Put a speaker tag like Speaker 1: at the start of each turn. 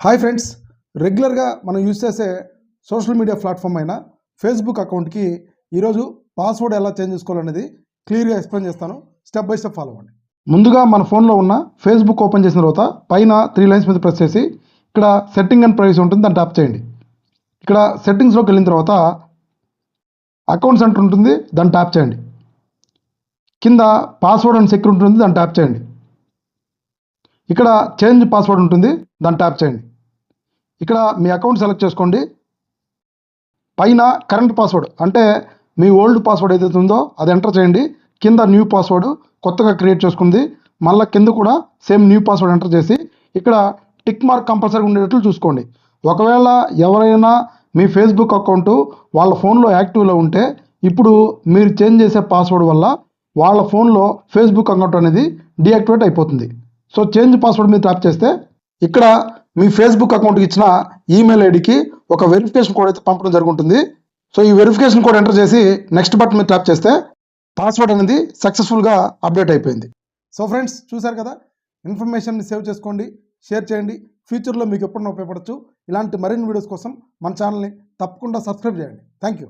Speaker 1: Hi friends, రెగ్యులర్గా మనం use చేసే సోషల్ మీడియా ప్లాట్ఫామ్ అయిన ఫేస్బుక్ అకౌంట్కి ఈరోజు పాస్వర్డ్ ఎలా చేంజ్ చేసుకోవాలనేది క్లియర్గా ఎక్స్ప్లెయిన్ చేస్తాను. స్టెప్ బై స్టెప్ ఫాలో అవ్వండి. ముందుగా మన ఫోన్లో ఉన్న ఫేస్బుక్ ఓపెన్ చేసిన తర్వాత పైన 3 లైన్స్ మీద ప్రెస్ చేసి ఇక్కడ సెట్టింగ్ అండ్ ప్రైవసీ ఉంటుంది, దాన్ని ట్యాప్ చేయండి. ఇక్కడ సెట్టింగ్స్లోకి వెళ్ళిన తర్వాత అకౌంట్ సెంటర్ ఉంటుంది, దాన్ని ట్యాప్ చేయండి. కింద పాస్వర్డ్ అండ్ సెక్యూరిటీ ఉంటుంది, దాన్ని ట్యాప్ చేయండి. ఇక్కడ చేంజ్ పాస్వర్డ్ ఉంటుంది, దాన్ని ట్యాప్ చేయండి. ఇక్కడ మీ అకౌంట్ సెలెక్ట్ చేసుకోండి. పైన కరెంట్ పాస్వర్డ్ అంటే మీ ఓల్డ్ పాస్వర్డ్ ఏదైతే ఉందో అది ఎంటర్ చేయండి. కింద న్యూ పాస్వర్డ్ కొత్తగా క్రియేట్ చేసుకుంది, మళ్ళీ కింద కూడా సేమ్ న్యూ పాస్వర్డ్ ఎంటర్ చేసి ఇక్కడ టిక్ మార్క్ కంపల్సరీ ఉండేటట్లు చూసుకోండి. ఒకవేళ ఎవరైనా మీ ఫేస్బుక్ అకౌంట్ వాళ్ళ ఫోన్లో యాక్టివ్లో ఉంటే ఇప్పుడు మీరు చేంజ్ చేసే పాస్వర్డ్ వల్ల వాళ్ళ ఫోన్లో ఫేస్బుక్ అకౌంట్ అనేది డీయాక్టివేట్ అయిపోతుంది. సో చేంజ్ పాస్వర్డ్ మీద ట్యాప్ చేస్తే ఇక్కడ మీ ఫేస్బుక్ అకౌంట్కి ఇచ్చిన ఈమెయిల్ ఐడికి ఒక వెరిఫికేషన్ కోడ్ అయితే పంపడం జరుగుతుంది. సో ఈ వెరిఫికేషన్ కోడ్ ఎంటర్ చేసి నెక్స్ట్ బటన్ మీద ట్యాప్ చేస్తే పాస్వర్డ్ అనేది సక్సెస్ఫుల్గా అప్డేట్ అయిపోయింది. సో ఫ్రెండ్స్, చూశారు కదా, ఇన్ఫర్మేషన్ని సేవ్ చేసుకోండి, షేర్ చేయండి. ఫ్యూచర్లో మీకు ఎప్పుడైనా ఉపయోగపడచ్చు. ఇలాంటి మరిన్ని వీడియోస్ కోసం మన ఛానల్ని తప్పకుండా సబ్స్క్రైబ్ చేయండి. Thank you.